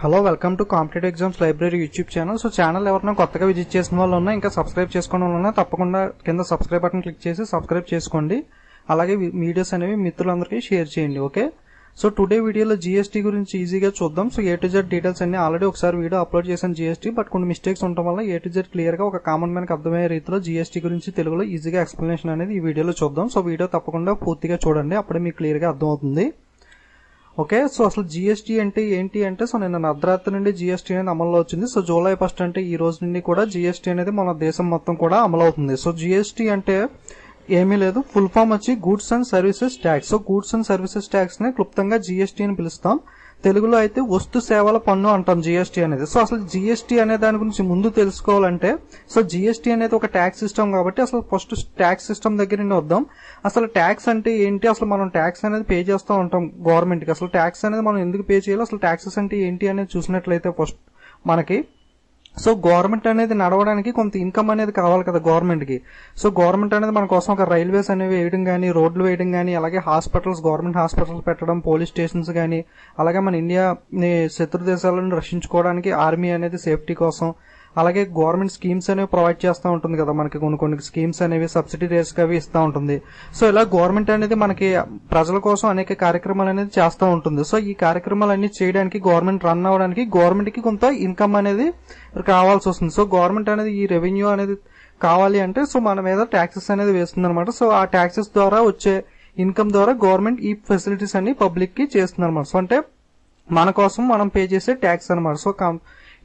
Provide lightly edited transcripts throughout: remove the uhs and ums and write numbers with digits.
Hello welcome to competitive exams library YouTube channel. So channel ఎవరైనా కొత్తగా visit చేసిన వాళ్ళు ఉన్నా ఇంకా సబ్స్క్రైబ్ చేసుకోవడం వల్ల తప్పకుండా కింద సబ్స్క్రైబ్ బటన్ క్లిక్ చేసి సబ్స్క్రైబ్ చేసుకోండి. అలాగే వీడియోస్ అనేవి మిత్రులందరికీ షేర్ చేయండి. ఓకే, సో టుడే వీడియోలో జీఎస్టీ గురించి ఈజీగా చూద్దాం. So A to Z details అన్ని ఆల్రెడీ ఒకసారి వీడియో అప్లోడ్ చేశాను జీఎస్టీ, బట్ కొన్ని మిస్టేక్స్ ఉండడం వల్ల ఏ టు జెడ్ క్లియర్ గా ఒక కామన్ మ్యాన్ కి అర్థమయ్యే రీతిలో జీఎస్టీ గురించి తెలుగులో ఈజీగా ఎక్స్ప్లెనేషన్ అనేది ఈ వీడియోలో చూద్దాం. సో వీడియో తప్పకుండా పూర్తిగా చూడండి, అప్పుడే మీకు క్లియర్ గా అర్థమవుతుంది. ఓకే, సో అసలు జీఎస్టీ అంటే ఏంటి అంటే, సో నిన్న అర్ధరాత్రి నుండి జీఎస్టీ అనేది అమల్లో వచ్చింది. సో జూలై 1 అంటే ఈ రోజు నుండి కూడా జీఎస్టీ అనేది మన దేశం మొత్తం కూడా అమలవుతుంది. సో జీఎస్టీ అంటే ఏమీ లేదు, ఫుల్ ఫామ్ వచ్చి goods and services tax. So goods and services tax ని క్లుప్తంగా జీఎస్టీ అని పిలుస్తాం. తెలుగులో అయితే వస్తు సేవల పన్ను అంటాం జీఎస్టీ అనేది. సో అసలు జీఎస్టీ అనే దాని గురించి ముందు తెలుసుకోవాలంటే, సో జీఎస్టీ అనేది ఒక ట్యాక్స్ సిస్టమ్ కాబట్టి అసలు ఫస్ట్ ట్యాక్స్ సిస్టమ్ దగ్గర నుండి వద్దాం. అసలు ట్యాక్స్ అంటే ఏంటి, అసలు మనం ట్యాక్స్ అనేది పే చేస్తూ ఉంటాం గవర్నమెంట్ కి. అసలు ట్యాక్స్ అనేది మనం ఎందుకు పే చేయాలి, అసలు ట్యాక్సెస్ అంటే ఏంటి అనేది చూసినట్లయితే ఫస్ట్ మనకి, సో గవర్నమెంట్ అనేది నడవడానికి కొంత ఇన్కమ్ అనేది కావాలి కదా గవర్నమెంట్ కి. సో గవర్నమెంట్ అనేది మన కోసం ఒక రైల్వేస్ అనేవి వేయడం కానీ, రోడ్లు వేయడం కానీ, అలాగే హాస్పిటల్స్, గవర్నమెంట్ హాస్పిటల్స్ పెట్టడం, పోలీస్ స్టేషన్స్ కానీ, అలాగే మన ఇండియాని శత్రు దేశాలను రక్షించుకోవడానికి ఆర్మీ అనేది సేఫ్టీ కోసం, అలాగే గవర్నమెంట్ స్కీమ్స్ అనేవి ప్రొవైడ్ చేస్తూ ఉంటుంది కదా మనకి. కొన్ని స్కీమ్స్ అనేవి సబ్సిడీ రేట్స్ అవి ఇస్తూ ఉంటుంది. సో ఇలా గవర్నమెంట్ అనేది మనకి ప్రజల కోసం అనేక కార్యక్రమాలు అనేది చేస్తూ ఉంటుంది. సో ఈ కార్యక్రమాలన్నీ చేయడానికి, గవర్నమెంట్ రన్ అవ్వడానికి గవర్నమెంట్ కి కొంత ఇన్కమ్ అనేది కావాల్సి వస్తుంది. సో గవర్నమెంట్ అనేది ఈ రెవెన్యూ అనేది కావాలి అంటే, సో మన మీద ట్యాక్సెస్ అనేది వేస్తుంది అనమాట. సో ఆ ట్యాక్సెస్ ద్వారా వచ్చే ఇన్కమ్ ద్వారా గవర్నమెంట్ ఈ ఫెసిలిటీస్ అన్ని పబ్లిక్ కి చేస్తుంది అనమాట. సో అంటే మన కోసం మనం పే చేసే ట్యాక్స్ అనమాట. సో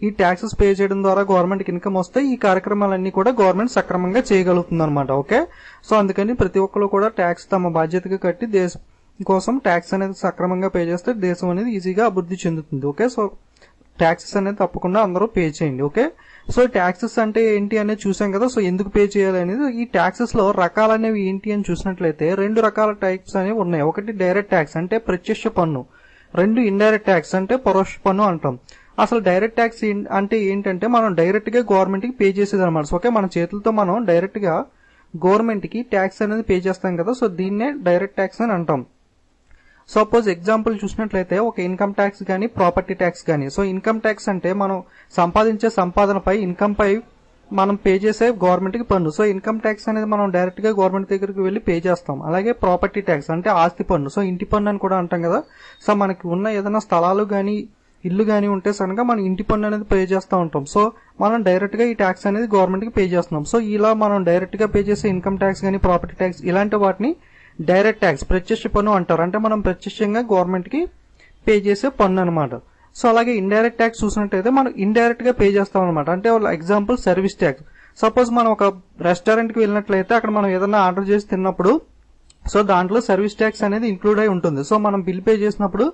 ఈ ట్యాక్సెస్ పే చేయడం ద్వారా గవర్నమెంట్ కి ఇన్కమ్ వస్తే ఈ కార్యక్రమాలన్నీ కూడా గవర్నమెంట్ సక్రమంగా చేయగలుగుతుంది అనమాట. ఓకే, సో అందుకని ప్రతి ఒక్కరు కూడా ట్యాక్స్ తమ బాధ్యతగా కట్టి దేశం కోసం ట్యాక్స్ అనేది సక్రమంగా పే చేస్తే దేశం అనేది ఈజీగా అభివృద్ధి చెందుతుంది. ఓకే, సో ట్యాక్సెస్ అనేది తప్పకుండా అందరూ పే చేయండి. ఓకే, సో ట్యాక్సెస్ అంటే ఏంటి అనేది చూసాం కదా. సో ఎందుకు పే చేయాలి అనేది, ఈ ట్యాక్సెస్ లో రకాలు అనేవి ఏంటి అని చూసినట్లయితే 2 రకాల టైప్స్ అనేవి ఉన్నాయి. ఒకటి డైరెక్ట్ ట్యాక్స్ అంటే ప్రత్యక్ష పన్ను, 2 ఇండైరెక్ట్ ట్యాక్స్ అంటే పరోక్ష పన్ను అంటాం. అసలు డైరెక్ట్ ట్యాక్స్ అంటే ఏంటంటే మనం డైరెక్ట్ గా గవర్నమెంట్ కి పే చేసేది అనమాట. సో ఓకే, మన చేతులతో మనం డైరెక్ట్ గా గవర్నమెంట్ కి ట్యాక్స్ అనేది పే చేస్తాం కదా. సో దీన్నే డైరెక్ట్ ట్యాక్స్ అని అంటాం. సపోజ్ ఎగ్జాంపుల్ చూసినట్లయితే ఒక ఇన్కమ్ ట్యాక్స్ గానీ, ప్రాపర్టీ ట్యాక్స్ గానీ. సో ఇన్కమ్ ట్యాక్స్ అంటే మనం సంపాదించే సంపాదనపై, ఇన్కమ్ పై మనం పే చేసే గవర్నమెంట్ కి పన్ను. సో ఇన్కమ్ ట్యాక్స్ అనేది మనం డైరెక్ట్ గా గవర్నమెంట్ దగ్గరికి వెళ్లి పే చేస్తాం. అలాగే ప్రాపర్టీ ట్యాక్స్ అంటే ఆస్తి పన్ను. సో ఇంటి పన్ను అని కూడా అంటాం కదా. సో మనకి ఉన్న ఏదైనా స్థలాలు గానీ, ఇల్లు గానీ ఉంటే కనుక మనం ఇంటి పన్ను అనేది పే చేస్తూ ఉంటాం. సో మనం డైరెక్ట్ గా ఈ ట్యాక్స్ అనేది గవర్నమెంట్ కి పే చేస్తున్నాం. సో ఇలా మనం డైరెక్ట్ గా పే చేసే ఇన్కమ్ ట్యాక్స్ గానీ, ప్రాపర్టీ ట్యాక్స్ ఇలాంటి వాటిని డైరెక్ట్ ట్యాక్స్, ప్రత్యక్ష పన్ను అంటారు. అంటే మనం ప్రత్యక్షంగా గవర్నమెంట్ కి పే చేసే పన్ను అనమాట. సో అలాగే ఇండైరెక్ట్ ట్యాక్స్ చూసినట్టయితే మనం ఇండైరెక్ట్ గా పే చేస్తాం అనమాట. అంటే ఎగ్జాంపుల్ సర్వీస్ ట్యాక్స్. సపోజ్ మనం ఒక రెస్టారెంట్ కి వెళ్ళినట్లయితే అక్కడ మనం ఏదైనా ఆర్డర్ చేసి తిన్నప్పుడు సో దాంట్లో సర్వీస్ ట్యాక్స్ అనేది ఇంక్లూడ్ అయి ఉంటుంది. సో మనం బిల్ పే చేసినప్పుడు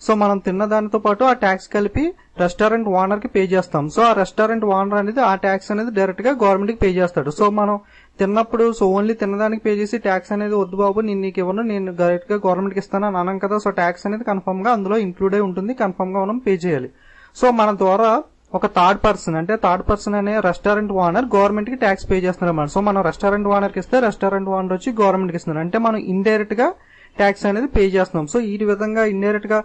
సో మనం తిన్న దానితో పాటు ఆ ట్యాక్స్ కలిపి రెస్టారెంట్ ఓనర్ కి పే చేస్తాం. సో ఆ రెస్టారెంట్ ఓనర్ అనేది ఆ ట్యాక్స్ అనేది డైరెక్ట్ గా గవర్నమెంట్ కి పే చేస్తాడు. సో మనం తిన్నప్పుడు సో ఓన్లీ తినడానికి పే చేసి ట్యాక్స్ అనేది వద్దు బాబు నేను నీకు ఇవ్వను, నేను డైరెక్ట్ గా గవర్నమెంట్ కి ఇస్తాను అని అనం కదా. సో ట్యాక్స్ అనేది కన్ఫర్మ్ గా అందులో ఇంక్లూడ్ అయి ఉంటుంది, కన్ఫర్మ్ గా మనం పే చేయాలి. సో మన ద్వారా ఒక థర్డ్ పర్సన్ అనే రెస్టారెంట్ ఓనర్ గవర్నమెంట్ కి ట్యాక్స్ పే చేస్తున్నారు అన్నమాట. సో మనం రెస్టారెంట్ ఓనర్ కి ఇస్తే రెస్టారెంట్ ఓనర్ వచ్చి గవర్నమెంట్ కి ఇస్తున్నారు. అంటే మనం ఇండైరెక్ట్ గా ట్యాక్స్ అనేది పే చేస్తున్నాం. సో ఈ విధంగా ఇండైరెక్ట్ గా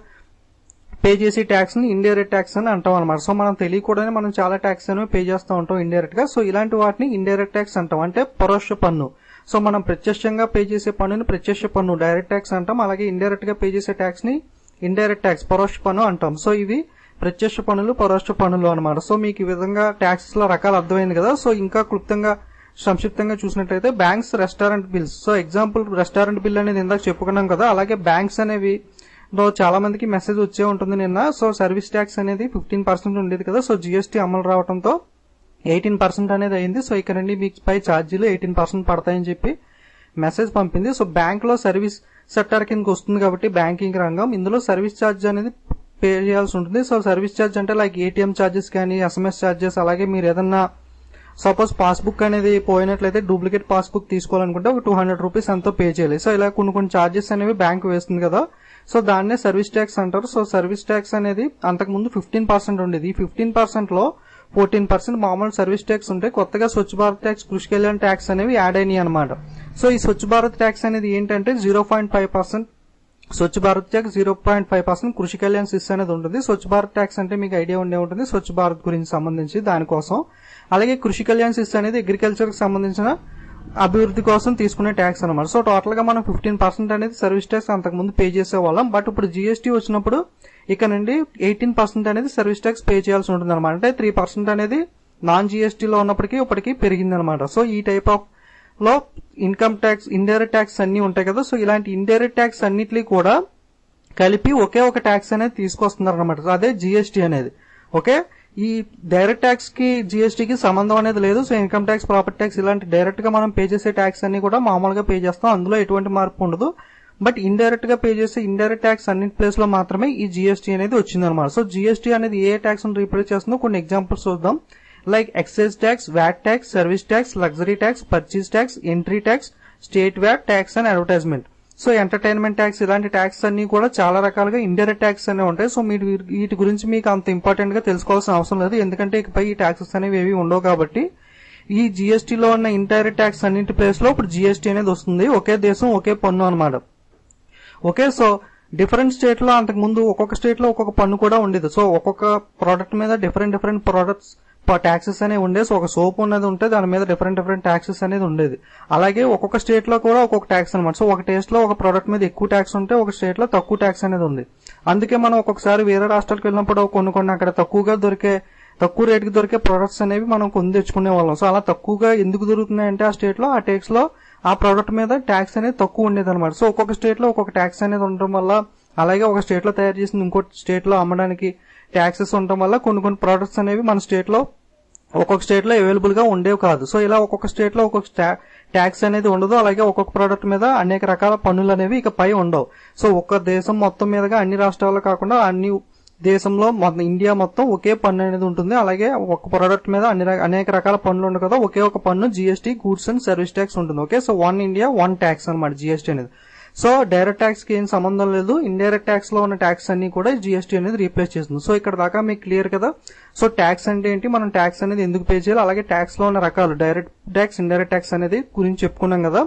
పే చేసే ట్యాక్స్ ని ఇండైరెక్ట్ ట్యాక్స్ అని అంటాం అనమాట. సో మనం తెలియకూడదని మనం చాలా ట్యాక్స్ అనేవి పే చేస్తూ ఉంటాం ఇండైరెక్ట్ గా. సో ఇలాంటి వాటిని ఇండైరెక్ట్ ట్యాక్స్ అంటాం, అంటే పరోక్ష పన్ను. సో మనం ప్రత్యక్షంగా పే చేసే పన్నుని ప్రత్యక్ష పన్ను, డైరెక్ట్ ట్యాక్స్ అంటాం. అలాగే ఇండైరెక్ట్ గా పే చేసే ట్యాక్స్ ని ఇండైరెక్ట్ ట్యాక్స్, పరోక్ష పన్ను అంటాం. సో ఇవి ప్రత్యక్ష పన్నులు, పరోక్ష పన్నులు అనమాట. సో మీకు ఈ విధంగా ట్యాక్సెస్ లో రకాలు అర్థమైంది కదా. సో ఇంకా క్లుప్తంగా సంక్షిప్తంగా చూసినట్లయితే banks, restaurant bills. So example restaurant bill అనేది ఇందాక చెప్పుకున్నాం కదా. అలాగే బ్యాంక్స్ అనేవి చాలా మందికి మెసేజ్ వచ్చే ఉంటుంది నిన్న. సో సర్వీస్ ట్యాక్స్ అనేది 15% ఉండేది కదా. సో జీఎస్టీ అమలు రావడంతో 18% అనేది అయింది. సో ఇక్కడ నుండి మీకు పై ఛార్జీలు 18% పడతాయని చెప్పి మెసేజ్ పంపింది. సో బ్యాంక్ లో సర్వీస్ సెక్టర్ కిందకి వస్తుంది కాబట్టి బ్యాంకింగ్ రంగం, ఇందులో సర్వీస్ ఛార్జ్ అనేది పే చేయాల్సి ఉంటుంది. సో సర్వీస్ ఛార్జ్ అంటే లైక్ ఏటీఎం ఛార్జెస్ కానీ, ఎస్ఎంఎస్ ఛార్జెస్, అలాగే మీరు ఏదన్నా సపోజ్ పాస్బుక్ అనేది పోయినట్లయితే డూప్లికేట్ పాస్బుక్ తీసుకోవాలనుకుంటే ఒక 200 రూపీస్ ఎంతో పే చేయాలి. సో ఇలా కొన్ని ఛార్జెస్ అనేవి బ్యాంక్ వేస్తుంది కదా. సో దాన్నే సర్వీస్ ట్యాక్స్ అంటారు. సో సర్వీస్ ట్యాక్స్ అనేది అంతకుముందు 15% ఉండేది. ఈ 15% లో 14% మామూలు సర్వీస్ ట్యాక్స్ ఉంటాయి. కొత్తగా స్వచ్ఛ భారత్ ట్యాక్స్, కృషి కళ్యాణ్ ట్యాక్స్ అనేవి యాడ్ అయినాయి అనమాట. సో ఈ స్వచ్ఛ భారత్ ట్యాక్స్ అనేది ఏంటంటే 0.5% స్వచ్ఛ భారత్ ట్యాక్స్ 0.5%, కృషి కళ్యాణ్ సెస్ అనేది ఉంటుంది. స్వచ్ఛ భారత్ ట్యాక్స్ అంటే మీకు ఐడియా ఉండే ఉంటుంది, స్వచ్ఛ భారత్ గురించి సంబంధించి దానికోసం. అలాగే కృషి కళ్యాణ్ సెస్ అనేది అగ్రికల్చర్ కి సంబంధించిన అభివృద్ధి కోసం తీసుకునే ట్యాక్స్ అనమాట. సో టోటల్ గా మనం 15% అనేది సర్వీస్ ట్యాక్స్ అంతకుముందు పే చేసేవాళ్ళం. బట్ ఇప్పుడు జీఎస్టీ వచ్చినప్పుడు ఇక నుండి 18% అనేది సర్వీస్ ట్యాక్స్ పే చేయాల్సి ఉంటుంది అనమాట. అంటే 3% అనేది నాన్ జీఎస్టీలో ఉన్నప్పటికీ ఇప్పటికీ పెరిగింది అనమాట. సో ఈ టైప్ ఆఫ్ లో ఇన్కమ్ ట్యాక్స్, ఇండైరెక్ట్ ట్యాక్స్ అన్ని ఉంటాయి కదా. సో ఇలాంటి ఇండైరెక్ట్ ట్యాక్స్ అన్నిటినీ కూడా కలిపి ఒకే ఒక ట్యాక్స్ అనేది తీసుకొస్తున్నారు అనమాట. అదే జీఎస్టీ అనేది. ఓకే, ఈ డైరెక్ట్ ట్యాక్స్ కి జీఎస్టీకి సంబంధం అనేది లేదు. So income tax, property tax ఇలాంటి డైరెక్ట్ గా మనం పే చేసే ట్యాక్స్ అన్ని కూడా మామూలుగా పే చేస్తాం, అందులో ఎటువంటి మార్పు ఉండదు. బట్ ఇండైరెక్ట్ గా పే చేసే ఇండైరెక్ట్ ట్యాక్స్ అన్నింటి ప్లేస్ లో మాత్రమే ఈ జీఎస్టీ అనేది వచ్చిందనమాట. సో జీఎస్టీ అనేది ఏ ట్యాక్స్ రీప్లేస్ చేస్తుందో కొన్ని ఎగ్జాంపుల్స్ చూద్దాం. Like excise tax, VAT tax, service tax, luxury tax, purchase tax, entry tax, state VAT tax and advertisement. So entertainment tax ఇలాంటి ట్యాక్స్ అన్ని కూడా చాలా రకాలుగా ఇండైరెక్ట్ ట్యాక్స్ అనేవి ఉంటాయి. సో మీరు వీటి గురించి మీకు అంత ఇంపార్టెంట్ గా తెలుసుకోవాల్సిన అవసరం లేదు, ఎందుకంటే ఇకపై ఈ ట్యాక్సెస్ అనేవి ఏవి ఉండవు కాబట్టి. ఈ జీఎస్టీలో ఉన్న ఇండైరెక్ట్ ట్యాక్స్ అన్నింటి ప్లేస్ లో ఇప్పుడు జీఎస్టీ అనేది వస్తుంది. ఒకే దేశం ఒకే పన్ను అనమాట. ఓకే, సో డిఫరెంట్ స్టేట్ లో అంతకు ముందు ఒక్కొక్క స్టేట్ లో ఒక్కొక్క పన్ను కూడా ఉండేది. సో ఒక్కొక్క ప్రోడక్ట్ మీద డిఫరెంట్ ప్రోడక్ట్స్ ట్యాక్సెస్ అనేవి ఉండేది. సో ఒక సోప్ ఉన్నది ఉంటే దాని మీద డిఫరెంట్ ట్యాక్సెస్ అనేది ఉండేది. అలాగే ఒక్కొక్క స్టేట్ లో కూడా ఒక్కొక్క ట్యాక్స్ అనమాట. సో ఒక టేస్ట్ లో ఒక ప్రోడక్ట్ మీద ఎక్కువ ట్యాక్స్ ఉంటే ఒక స్టేట్ లో తక్కువ ట్యాక్స్ అనేది ఉంది. అందుకే మనం ఒక్కొక్కసారి వేరే రాష్ట్రాలకు వెళ్ళినప్పుడు కొన్ని అక్కడ తక్కువ రేటుకి దొరికే ప్రొడక్ట్స్ అనేవి మనం కొని తెచ్చుకునే వాళ్ళం. సో అలా తక్కువగా ఎందుకు దొరుకుతున్నాయంటే ఆ స్టేట్ లో ఆ ట్యాక్స్ లో ఆ ప్రోడక్ట్ మీద ట్యాక్స్ అనేది తక్కువ ఉండేది అనమాట. సో ఒక్కొక్క స్టేట్ లో ఒక్కొక్క ట్యాక్స్ అనేది ఉండడం వల్ల, అలాగే ఒక స్టేట్ లో తయారు చేసింది ఇంకో స్టేట్ లో అమ్మడానికి ట్యాక్సెస్ ఉండడం వల్ల కొన్ని ప్రొడక్ట్స్ అనేవి మన స్టేట్ లో ఒక్కొక్క స్టేట్ లో అవైలబుల్ గా ఉండేవి కాదు. సో ఇలా ఒక్కొక్క స్టేట్ లో ఒక్కొక్క ట్యాక్స్ అనేది ఉండదు. అలాగే ఒక్కొక్క ప్రోడక్ట్ మీద అనేక రకాల పన్నులు అనేవి ఇక పై ఉండవు. సో ఒక్క దేశం మొత్తం మీదగా అన్ని రాష్ట్రాల్లో కాకుండా అన్ని దేశంలో ఇండియా మొత్తం ఒకే పన్ను అనేది ఉంటుంది. అలాగే ఒక ప్రోడక్ట్ మీద అనేక రకాల పన్నులు ఉండవు కదా, ఒకే ఒక పన్ను GST, goods and service tax ఉంటుంది. Okay, so one India one tax అనమాట జీఎస్టీ అనేది. సో డైరెక్ట్ ట్యాక్స్ కి ఏం సంబంధం లేదు, ఇండైరెక్ట్ ట్యాక్స్ లో ఉన్న ట్యాక్స్ అన్ని కూడా జీఎస్టీ అనేది రీప్లేస్ చేస్తుంది. సో ఇక్కడ దాకా మీకు క్లియర్ కదా. సో ట్యాక్స్ అంటే ఏంటి, మనం ట్యాక్స్ అనేది ఎందుకు పే చేయాలి, అలాగే ట్యాక్స్ లో ఉన్న రకాలు డైరెక్ట్ ట్యాక్స్, ఇండైరెక్ట్ ట్యాక్స్ అనేది గురించి చెప్పుకున్నాం కదా.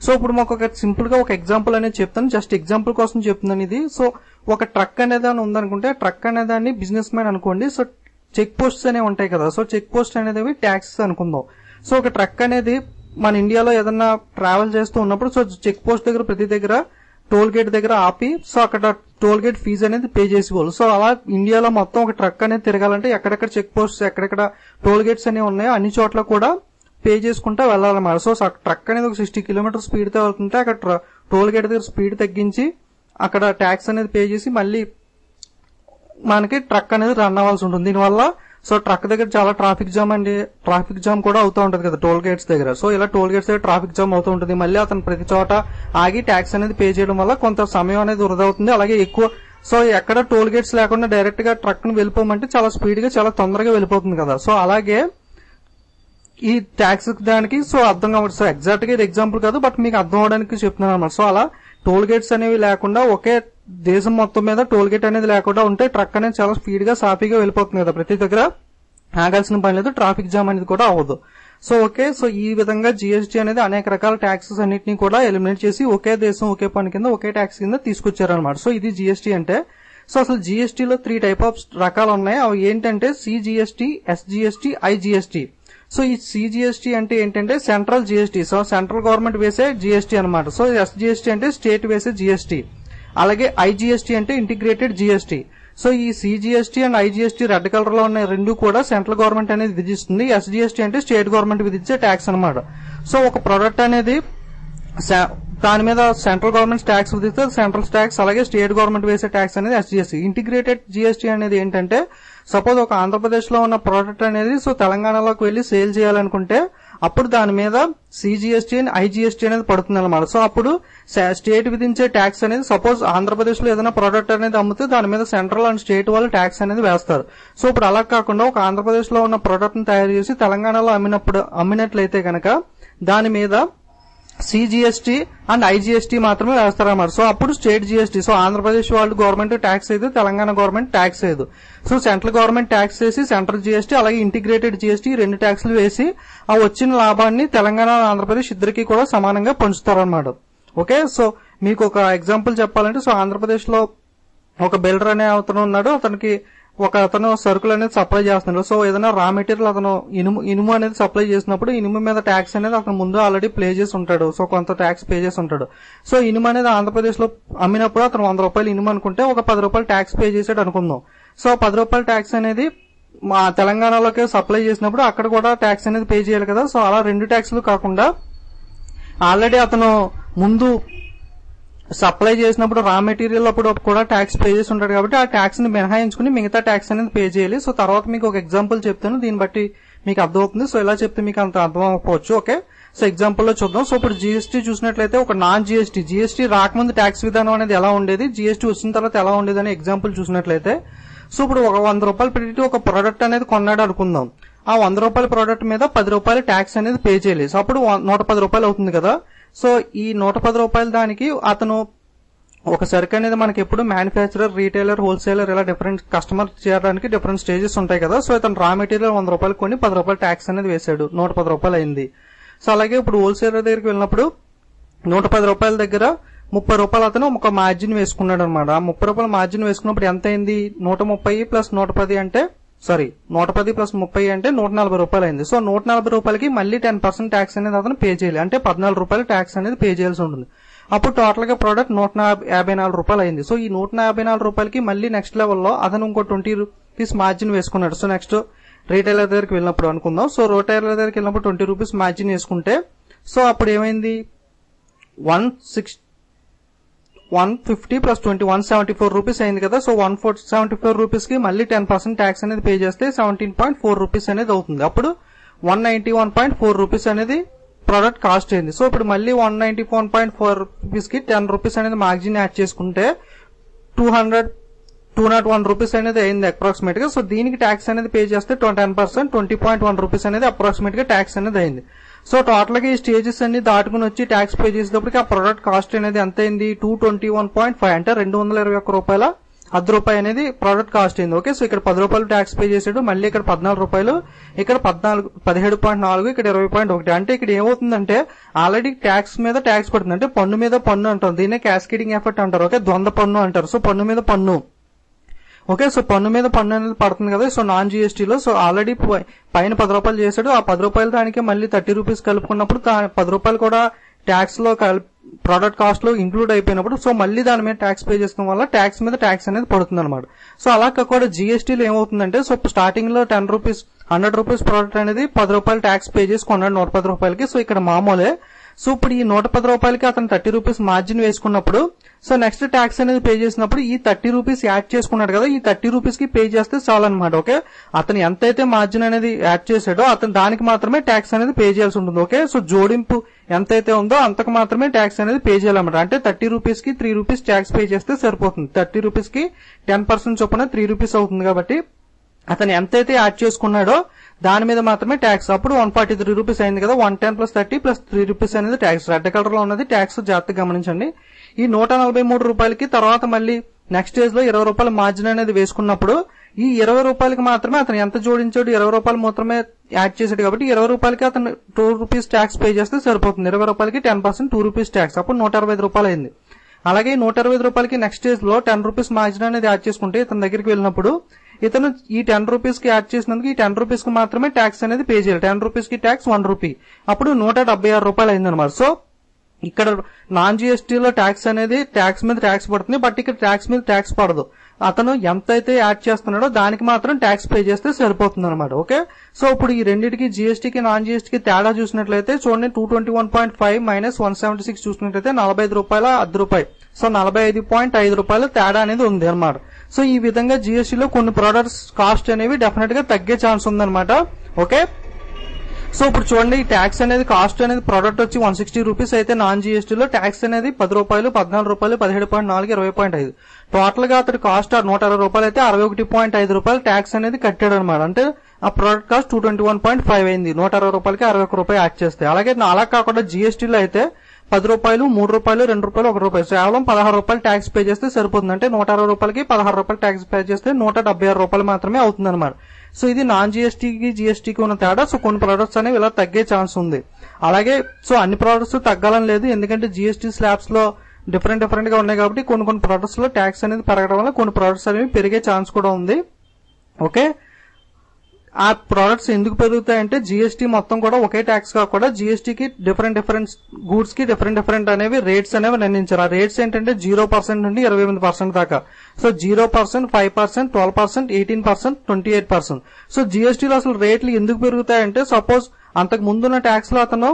సో ఇప్పుడు మాకు ఒక సింపుల్ గా ఒక ఎగ్జాంపుల్ అనేది చెప్తాను, జస్ట్ ఎగ్జాంపుల్ కోసం చెప్తున్నాను ఇది. సో ఒక ట్రక్ అనేదాన్ని ఉందనుకుంటే, ట్రక్ అనేదాన్ని బిజినెస్ మ్యాన్ అనుకోండి. సో చెక్ పోస్ట్స్ అనేవి ఉంటాయి కదా. సో చెక్ పోస్ట్ అనేది ట్యాక్స్ అనుకుందాం. సో ఒక ట్రక్ అనేది మన ఇండియాలో ఏదన్నా ట్రావెల్ చేస్తూ ఉన్నప్పుడు సో చెక్ పోస్ట్ దగ్గర ప్రతి దగ్గర టోల్ గేట్ దగ్గర ఆపి సో అక్కడ టోల్ గేట్ ఫీజు అనేది పే చేసేవాళ్ళు. సో అలా ఇండియాలో మొత్తం ఒక ట్రక్ అనేది తిరగాలంటే ఎక్కడెక్కడ చెక్ పోస్ట్, ఎక్కడెక్కడ టోల్ గేట్స్ అనేవి ఉన్నాయో అన్ని చోట్ల కూడా పే చేసుకుంటా వెళ్ళాలన్నమాట. సో ట్రక్ అనేది ఒక 60 కిలోమీటర్ స్పీడ్ తో వెళ్తుంటే అక్కడ టోల్ గేట్ దగ్గర స్పీడ్ తగ్గించి అక్కడ ట్యాక్స్ అనేది పే చేసి మళ్ళీ మనకి ట్రక్ అనేది రన్ అవ్వాల్సి ఉంటుంది. దీనివల్ల సో ట్రక్ దగ్గర చాలా ట్రాఫిక్ జామ్ కూడా అవుతూ ఉంటది కదా టోల్ గేట్స్ దగ్గర. సో ఇలా టోల్ గేట్స్ దగ్గర ట్రాఫిక్ జామ్ అవుతూ ఉంటుంది. మళ్ళీ అతను ప్రతి చోట ఆగి ట్యాక్స్ అనేది పే చేయడం వల్ల కొంత సమయం అనేది వృధా అవుతుంది. అలాగే ఎక్కువ సో ఎక్కడ టోల్ గేట్స్ లేకుండా డైరెక్ట్ గా ట్రక్ ని వెళ్ళిపోమంటే చాలా స్పీడ్ గా చాలా తొందరగా వెళ్ళిపోతుంది కదా. సో అలాగే ఈ ట్యాక్స్ దానికి సో అర్థం కావచ్చు. సో ఎగ్జాక్ట్ గా ఇది ఎగ్జాంపుల్ కాదు, బట్ మీకు అర్థం అవడానికి చెప్తున్నాను అనమాట. సో అలా టోల్ గేట్స్ అనేవి లేకుండా ఒకే దేశం మొత్తం మీద టోల్ గేట్ అనేది లేకుండా ఉంటే ట్రక్ అనేది చాలా స్పీడ్ గా సాఫీగా వెళ్ళిపోతుంది కదా, ప్రతి దగ్గర ఆగాల్సిన పని లేదు, ట్రాఫిక్ జామ్ అనేది కూడా అవ్వదు. సో ఓకే, సో ఈ విధంగా జీఎస్టీ అనేది అనేక రకాల ట్యాక్సెస్ అన్నింటినీ కూడా ఎలిమినేట్ చేసి ఒకే దేశం ఒకే పన్ను కింద ఒకే ట్యాక్స్ కింద తీసుకొచ్చారనమాట. సో ఇది జీఎస్టీ అంటే. సో అసలు జీఎస్టీలో 3 టైప్ ఆఫ్ రకాలు ఉన్నాయి. అవి ఏంటంటే సిజిఎస్టీ, ఎస్జిఎస్టీ, ఐజిఎస్టీ. సో ఈ సిజిఎస్టీ అంటే ఏంటంటే central GST, so central government వేసే జిఎస్టీ అనమాట. సో ఎస్జిఎస్టీ అంటే స్టేట్ వేసే జిఎస్టీ. అలాగే ఐజిఎస్టీ అంటే ఇంటిగ్రేటెడ్ జిఎస్టీ. సో ఈ CGST and IGST red colour లో ఉన్న రెండు కూడా సెంట్రల్ గవర్నమెంట్ అనేది విధిస్తుంది. ఎస్జిఎస్టీ అంటే స్టేట్ గవర్నమెంట్ విధించే ట్యాక్స్ అనమాట. సో ఒక ప్రొడక్ట్ అనేది దాని మీద సెంట్రల్ గవర్నమెంట్ ట్యాక్స్ విధిస్తే సెంట్రల్ ట్యాక్స్, అలాగే స్టేట్ గవర్నమెంట్ వేసే ట్యాక్స్ అనేది ఎస్జిఎస్టీ. ఇంటిగ్రేటెడ్ జిఎస్టీ అనేది ఏంటంటే సపోజ్ ఒక ఆంధ్రప్రదేశ్ లో ఉన్న ప్రోడక్ట్ అనేది సో తెలంగాణలోకి వెళ్లి సేల్ చేయాలనుకుంటే అప్పుడు దాని మీద సిజిఎస్టీ అండ్ ఐజిఎస్టీ అనేది పడుతుంది అనమాట. సో అప్పుడు స్టేట్ విధించే ట్యాక్స్ అనేది సపోజ్ ఆంధ్రప్రదేశ్ లో ఏదైనా ప్రోడక్ట్ అనేది అమ్మితే దాని మీద సెంట్రల్ అండ్ స్టేట్ వాళ్ళు ట్యాక్స్ అనేది వేస్తారు. సో ఇప్పుడు అలా కాకుండా ఒక ఆంధ్రప్రదేశ్ లో ఉన్న ప్రోడక్ట్ ని తయారు చేసి తెలంగాణలో అమ్మినట్లయితే కనుక దాని మీద సిజిఎస్టీ అండ్ ఐజిఎస్టీ మాత్రమే వేస్తారన్నమాట. సో అప్పుడు స్టేట్ జిఎస్టీ. సో ఆంధ్రప్రదేశ్ వాళ్ళు గవర్నమెంట్ ట్యాక్స్ వేయదు, తెలంగాణ గవర్నమెంట్ ట్యాక్స్ వేయదు. సో సెంట్రల్ గవర్నమెంట్ ట్యాక్స్ వేసి సెంట్రల్ జిఎస్టీ అలాగే ఇంటిగ్రేటెడ్ జిఎస్టీ 2 ట్యాక్స్లు వేసి ఆ వచ్చిన లాభాన్ని తెలంగాణ ఆంధ్రప్రదేశ్ ఇద్దరికి కూడా సమానంగా పంచుతారన్నమాట. ఓకే, సో మీకు ఒక ఎగ్జాంపుల్ చెప్పాలంటే సో ఆంధ్రప్రదేశ్ లో ఒక బిల్డర్ అనే అతను ఉన్నాడు. అతను సరుకులు అనేది సప్లై చేస్తున్నాడు. సో ఏదైనా రా మెటీరియల్ అతను ఇనుము అనేది సప్లై చేసినప్పుడు ఇనుము మీద ట్యాక్స్ అనేది అతను ముందు ఆల్రెడీ ప్లే చేసి ఉంటాడు. సో కొంత ట్యాక్స్ పే చేసి ఉంటాడు. సో ఇనుము అనేది ఆంధ్రప్రదేశ్ లో అమ్మినప్పుడు అతను 100 రూపాయలు ఇనుము అనుకుంటే ఒక 10 రూపాయలు ట్యాక్స్ పే చేసాడు అనుకుందాం. సో 10 రూపాయల ట్యాక్స్ అనేది మా తెలంగాణలోకి సప్లై చేసినప్పుడు అక్కడ కూడా ట్యాక్స్ అనేది పే చేయాలి కదా. సో అలా 2 ట్యాక్స్లు కాకుండా ఆల్రెడీ అతను ముందు సప్లై చేసినప్పుడు రా మెటీరియల్ అప్పుడు కూడా ట్యాక్స్ పే చేసి ఉంటాడు కాబట్టి ఆ ట్యాక్స్ ని మినహాయించుకుని మిగతా ట్యాక్స్ అనేది పే చేయాలి. సో తర్వాత మీకు ఒక ఎగ్జాంపుల్ చెప్తాను, దీన్ని బట్టి మీకు అర్థమవుతుంది. సో ఇలా చెప్తే మీకు అంత అర్థం అవ్వకపోవచ్చు. ఓకే, సో ఎగ్జాంపుల్ లో చూద్దాం. సో ఇప్పుడు జీఎస్టీ చూసినట్లయితే ఒక నాన్ జీఎస్టీ రాకముందు ట్యాక్స్ విధానం అనేది ఎలా ఉండేది, జీఎస్టీ వచ్చిన తర్వాత ఎలా ఉండేది అని ఎగ్జాంపుల్ చూసినట్లయితే సో ఇప్పుడు ఒక 100 రూపాయలు పెట్టి ఒక ప్రోడక్ట్ అనేది కొన్నాడు అనుకుందాం. ఆ 100 రూపాయల ప్రోడక్ట్ మీద 10 రూపాయలు ట్యాక్స్ అనేది పే చేయాలి. సో అప్పుడు 110 రూపాయలు అవుతుంది కదా. సో ఈ 110 రూపాయల దానికి అతను ఒక సరుకు అనేది మనకి ఎప్పుడు మ్యానుఫ్యాక్చరర్, రీటైలర్, హోల్సేలర్ ఇలా డిఫరెంట్ కస్టమర్ చేయడానికి డిఫరెంట్ స్టేజెస్ ఉంటాయి కదా. సో ఇతను రా మెటీరియల్ 100 రూపాయలు కొని 10 రూపాయలు ట్యాక్స్ అనేది వేసాడు, 110 రూపాయలు అయింది. సో అలాగే ఇప్పుడు హోల్సేలర్ దగ్గరికి వెళ్ళినప్పుడు 110 రూపాయల దగ్గర 30 రూపాయలు అతను ఒక మార్జిన్ వేసుకున్నాడు అనమాట. ఆ 30 రూపాయల మార్జిన్ వేసుకున్నప్పుడు ఎంత అయింది, 130 ప్లస్ 110 అంటే 110 ప్లస్ 30 అంటే 140 రూపాయలు అయింది. సో 140 రూపాయలకి మళ్ళీ 10% ట్యాక్స్ అనేది అతను పే చేయాలి, అంటే 14 రూపాయలు ట్యాక్స్ అనేది పే చేయాల్సి ఉంటుంది. అప్పుడు టోటల్ గా ప్రోడక్ట్ 154 రూపాయలు అయింది. సో ఈ 154 రూపాయలకి మళ్ళీ నెక్స్ట్ లెవెల్లో అతను ఇంకో 20 రూపీస్ మార్జిన్ వేసుకున్నాడు. సో నెక్స్ట్ రీటైలర్ దగ్గరికి వెళ్ళినప్పుడు అనుకుందాం. సో రీటైలర్ దగ్గరికి వెళ్ళినప్పుడు 20 రూపీస్ మార్జిన్ వేసుకుంటే సో అప్పుడు ఏమైంది, 150 ప్లస్ 20 174 రూపీస్ అయింది కదా. సో 174 రూపీస్ కి మళ్ళీ 10% ట్యాక్స్ అనేది పే చేస్తే 17.4 రూపీస్ అనేది అవుతుంది. అప్పుడు 191.4 రూపీస్ అనేది ప్రోడక్ట్ కాస్ట్ అయింది. సో ఇప్పుడు మళ్ళీ 191.4 రూపీస్ కి 10 రూపీస్ అనేది మార్జిన్ యాడ్ చేసుకుంటే 201 రూపీస్ అనేది అయింది అప్రాక్సిమేట్ గా. సో దీనికి ట్యాక్స్ అనేది పే చేస్తే 10% 20.1 రూపీస్ అనేది అప్రాక్సిమేట్ గా ట్యాక్స్ అనేది అయింది. సో టోటల్ గా ఈ స్టేజెస్ అన్ని దాటుకుని వచ్చి ట్యాక్స్ పే చేసేటప్పటికి ఆ ప్రొడక్ట్ కాస్ట్ అనేది ఎంత అయింది, 221.5 అంటే 221 రూపాయల ₹10 అనేది ప్రోడక్ట్ కాస్ట్ అయింది. ఓకే, సో ఇక్కడ 10 రూపాయలు ట్యాక్స్ పే చేసాడు, మళ్ళీ ఇక్కడ 14 రూపాయలు, ఇక్కడ 17.4, ఇక్కడ 20.1. అంటే ఇక్కడ ఏమవుతుందంటే ఆల్రెడీ ట్యాక్స్ మీద ట్యాక్స్ పడుతుంది, అంటే పన్ను మీద పన్ను అంటారు, దీన్నే క్యాస్కేడింగ్ ఎఫెక్ట్ అంటారు. ఓకే, ద్వంద్వ పన్ను అంటారు. సో పన్ను మీద పన్ను. ఓకే, సో పన్ను మీద పన్ను అనేది పడుతుంది కదా. సో నాన్ జీఎస్టీలో సో ఆల్రెడీ పైన 10 రూపాయలు చేశాడు, ఆ 10 రూపాయలు దానికి మళ్ళీ 30 రూపీస్ కలుపుకున్నప్పుడు 10 రూపాయలు కూడా ట్యాక్స్ లో ప్రోడక్ట్ కాస్ట్ లో ఇంక్లూడ్ అయిపోయినప్పుడు సో మళ్ళీ దాని మీద ట్యాక్స్ పే చేయడం వల్ల ట్యాక్స్ మీద ట్యాక్స్ అనేది పడుతుంది అనమాట. సో అలా కాకుండా జీఎస్టీలో ఏమవుతుందంటే సో స్టార్టింగ్ లో 10 రూపీస్ 100 రూపీస్ ప్రోడక్ట్ అనేది 10 రూపాయలు ట్యాక్స్ పే చేసి కొన్నాడు 110 రూపాయలకి. సో ఇక్కడ మామూలే. సో ఇప్పుడు ఈ 110 రూపాయలకి అతను 30 రూపీస్ మార్జిన్ వేసుకున్నప్పుడు సో నెక్స్ట్ ట్యాక్స్ అనేది పే చేసినప్పుడు ఈ 30 రూపీస్ యాడ్ చేసుకున్నాడు కదా, ఈ 30 రూపీస్ కి పే చేస్తే చాలన్నమాట. ఓకే, అతను ఎంతైతే మార్జిన్ అనేది యాడ్ చేశాడో అతను దానికి మాత్రమే ట్యాక్స్ అనేది పే చేయాల్సి ఉంటుంది. ఓకే, సో జోడింపు ఎంతైతే ఉందో అంతకు మాత్రమే ట్యాక్స్ అనేది పే చేయాలన్నమాట. అంటే 30 రూపీస్ కి 3 రూపీస్ ట్యాక్స్ పే చేస్తే సరిపోతుంది. 30 రూపీస్ కి 10% చొప్పున 3 రూపీస్ అవుతుంది కాబట్టి అతను ఎంతైతే యాడ్ చేసుకున్నాడో దాని మీద మాత్రమే ట్యాక్స్. అప్పుడు 143 రూపీస్ అయింది కదా. 110 ప్లస్ 30 ప్లస్ 3 రూపీస్ అనేది ట్యాక్స్. రెడ్ కలర్ లో ఉన్నది ట్యాక్స్, జాగ్రత్తగా గమనించండి. ఈ 143 రూపాయలకి తర్వాత మళ్ళీ నెక్స్ట్ స్టేజ్ లో 20 రూపాయల మార్జిన్ అనేది వేసుకున్నప్పుడు ఈ 20 రూపాయలకి మాత్రమే అతను ఎంత జోడించాడు, 20 రూపాయలు మాత్రమే యాడ్ చేశాడు కాబట్టి 20 రూపాయలకి అతను 2 రూపీస్ ట్యాక్స్ పే చేస్తే సరిపోతుంది. 20 రూపాయలకి 10% 2 రూపీస్ ట్యాక్స్, అప్పుడు 125 రూపాయలు అయింది. అలాగే 125 రూపాయలకి నెక్స్ట్ స్టేజ్ లో 10 రూపీస్ మార్జిన్ అనేది యాడ్ చేసుకుంటే ఇతని దగ్గరికి వెళ్ళినప్పుడు ఇతను ఈ 10 రూపీస్ కి యాడ్ చేసినందుకు ఈ 10 రూపీస్ కి మాత్రమే ట్యాక్స్ అనేది పే చేయాలి. 10 రూపీస్ కి ట్యాక్స్ 1 రూపీ, అప్పుడు 176 రూపాయలు అయిందనమాట. సో ఇక్కడ నాన్ జీఎస్టీలో ట్యాక్స్ అనేది ట్యాక్స్ మీద ట్యాక్స్ పడుతుంది, బట్ ఇక్కడ ట్యాక్స్ మీద ట్యాక్స్ పడదు. అతను ఎంతైతే యాడ్ చేస్తున్నాడో దానికి మాత్రం ట్యాక్స్ పే చేస్తే సరిపోతుంది అనమాట. ఓకే, సో ఇప్పుడు ఈ రెండింటికి జీఎస్టీకి నాన్ జీఎస్టీకి తేడా చూసినట్లయితే చూడండి, 221.5 మైనస్ 176 చూసినట్లయితే 45 రూపాయల ₹10. సో 45.5 రూపాయలు తేడా అనేది ఉంది అనమాట. సో ఈ విధంగా జీఎస్టీలో కొన్ని ప్రొడక్ట్స్ కాస్ట్ అనేవి డెఫినెట్ గా తగ్గే ఛాన్స్ ఉందన్నమాట. ఓకే, సో ఇప్పుడు చూడండి, ఈ ట్యాక్స్ అనేది కాస్ట్ అనేది ప్రోడక్ట్ వచ్చి 160 రూపీస్ అయితే నాన్ జీఎస్టీలో ట్యాక్స్ అనేది 10 రూపాయలు, 14 రూపాయలు, 17.4, 20.5. టోటల్ గా అతడి కాస్ట్ 160 రూపాయలు అయితే 61.5 రూపాయలు ట్యాక్స్ అనేది కట్టాడు అనమాట. అంటే ఆ ప్రోడక్ట్ కాస్ట్ 221.5 అయింది. 160 రూపాయలకి 61 రూపాయలు యాడ్ చేస్తే. అలాగే అలా కాకుండా జీఎస్టీలో అయితే 10 రూపాయలు, 3 రూపాయలు, 2 రూపాయలు, 1 రూపాయలు, కేవలం 16 రూపాయలు ట్యాక్స్ పే చేస్తే సరిపోతుంది. అంటే 160 రూపాయలకి 16 రూపాయలు ట్యాక్స్ పే చేస్తే 176 రూపాయలు మాత్రమే అవుతుంది అనమాట. సో ఇది నాన్ జీఎస్టీకి జీఎస్టీకి ఉన్న తేడా. సో కొన్ని ప్రొడక్ట్స్ అనేవి ఇలా తగ్గే ఛాన్స్ ఉంది. అలాగే సో అన్ని ప్రొడక్ట్స్ తగ్గాలని లేదు, ఎందుకంటే జీఎస్టీ స్లాబ్స్ లో డిఫరెంట్ గా ఉన్నాయి కాబట్టి కొన్ని ప్రొడక్ట్స్ లో ట్యాక్స్ అనేది పెరగడం వల్ల కొన్ని ప్రొడక్ట్స్ అనేవి పెరిగే ఛాన్స్ కూడా ఉంది. ఓకే, ఆ ప్రొడక్ట్స్ ఎందుకు పెరుగుతాయంటే జిఎస్టీ మొత్తం కూడా ఒకే ట్యాక్స్ కాకుండా జిఎస్టీకి డిఫరెంట్ గూడ్స్ కి డిఫరెంట్ అనేవి రేట్స్ అనేవి నిర్ణయించారు. ఆ రేట్స్ ఏంటంటే 0% నుండి 28% దాకా. సో 0%, 5%, 12%, 18%, 28%. సో జిఎస్టీలో అసలు రేట్లు ఎందుకు పెరుగుతాయంటే సపోజ్ అంతకు ముందున్న ట్యాక్స్ లో అతను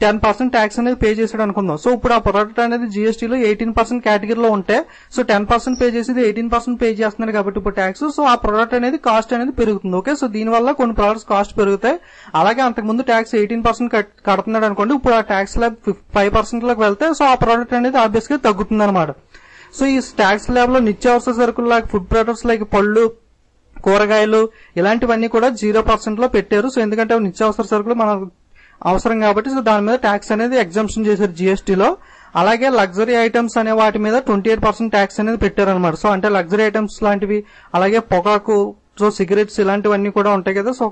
10% ట్యాక్స్ అనేది పే చేసాడు అనుకుందాం. సో ఇప్పుడు ఆ ప్రొడక్ట్ అనేది జిఎస్టీలో 18% కేటగిరీలో ఉంటే సో 10% పే చేసేది 18% పే చేస్తున్నాడు కాబట్టి ఇప్పుడు ట్యాక్స్. సో ఆ ప్రొడక్ట్ అనేది కాస్ట్ అనేది పెరుగుతుంది. ఓకే, సో దీనివల్ల కొన్ని ప్రొడక్ట్స్ కాస్ట్ పెరుగుతాయి. అలాగే అంతకుముందు ట్యాక్స్ 18% కడుతున్నాడు అనుకోండి, ఇప్పుడు ఆ ట్యాక్స్ ల్యాబ్ 5% లోకి వెళ్తే సో ఆ ప్రొడక్ట్ అనేది ఆబ్వియస్ గా తగ్గుతుంది అనమాట. సో ఈ ట్యాక్స్ ల్యాబ్ లో నిత్యావసర సరుకులు లైక్ ఫుడ్ ప్రొడక్ట్స్ లైక్ పళ్ళు, కూరగాయలు ఇలాంటివన్నీ కూడా 0% లో పెట్టారు. సో ఎందుకంటే నిత్యావసర సరుకులు మన అవసరం కాబట్టి సో దాని మీద ట్యాక్స్ అనేది ఎగ్జంప్షన్ చేశారు జిఎస్టీలో. అలాగే లగ్జరీ ఐటమ్స్ అనే వాటి మీద 28% ట్యాక్స్ అనేది పెట్టారనమాట. సో అంటే లగ్జరీ ఐటమ్స్ లాంటివి, అలాగే పొగాకు, సో సిగరెట్స్ ఇలాంటివన్నీ కూడా ఉంటాయి కదా, సో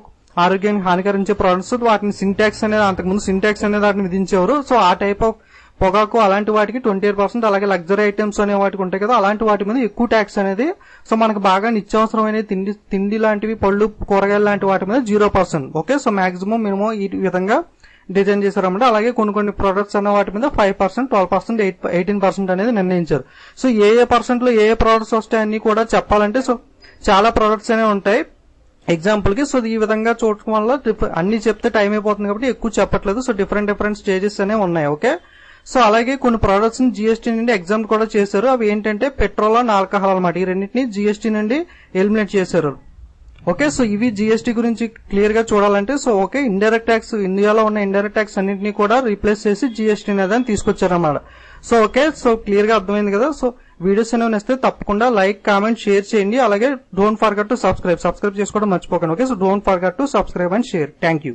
ఆరోగ్యానికి హానికరించే ప్రొడక్ట్స్, వాటిని సింటాక్స్ అనేది అంతకుముందు సింటాక్స్ అనేది వాటిని విధించేవారు. సో ఆ టైప్ ఆఫ్ పొగాకు అలాంటి వాటికి 28%, అలాగే లగ్జరీ ఐటమ్స్ అనే వాటికి ఉంటాయి కదా అలాంటి వాటి మీద ఎక్కువ ట్యాక్స్ అనేది. సో మనకు బాగా నిత్యావసరమైన తిండి లాంటివి, పళ్ళు, కూరగాయలు లాంటి వాటి మీద 0%. ఓకే, సో మాక్సిమం మినిమం ఈ విధంగా డిజైన్ చేశారన్నమాట. అలాగే కొన్ని ప్రొడక్ట్స్ అన్న వాటి మీద 5%, 12%, 18% అనేది నిర్ణయించారు. సో ఏ పర్సెంట్ లో ఏ ప్రొడక్ట్స్ వస్తాయని కూడా చెప్పాలంటే సో చాలా ప్రొడక్ట్స్ అనేవి ఉంటాయి ఎగ్జాంపుల్ కి. సో ఈ విధంగా చూడటం వల్ల అన్ని చెప్తే టైం అయిపోతుంది కాబట్టి ఎక్కువ చెప్పట్లేదు. సో డిఫరెంట్ స్టేజెస్ అనేవి ఉన్నాయి. ఓకే, సో అలాగే కొన్ని ప్రొడక్ట్స్ ని జిఎస్టీ నుండి ఎగ్జామ్ కూడా చేశారు. అవి ఏంటంటే పెట్రోల్ అండ్ ఆల్కహాల్ అన్నమాట. ఈ రెండింటిని జిఎస్టీ నుండి ఎలిమినేట్ చేశారు. ఓకే, సో ఇవి జిఎస్టీ గురించి క్లియర్ గా చూడాలంటే సో ఓకే, ఇండైరెక్ట్ ట్యాక్స్ ఇండియాలో ఉన్న ఇండైరెక్ట్ ట్యాక్స్ అన్నింటినీ కూడా రీప్లేస్ చేసి జిఎస్టీ అనేది తీసుకొచ్చారన్నమాట. సో ఓకే, సో క్లియర్ గా అర్థమైంది కదా. సో వీడియోస్ అనేవి నచ్చితే తప్పకుండా లైక్, కామెంట్, షేర్ చేయండి. అలాగే డోంట్ ఫర్గెట్ టు సబ్స్క్రైబ్ చేసుకోవడం మర్చిపోకండి. Okay, so don't forget to subscribe and share. Thank you.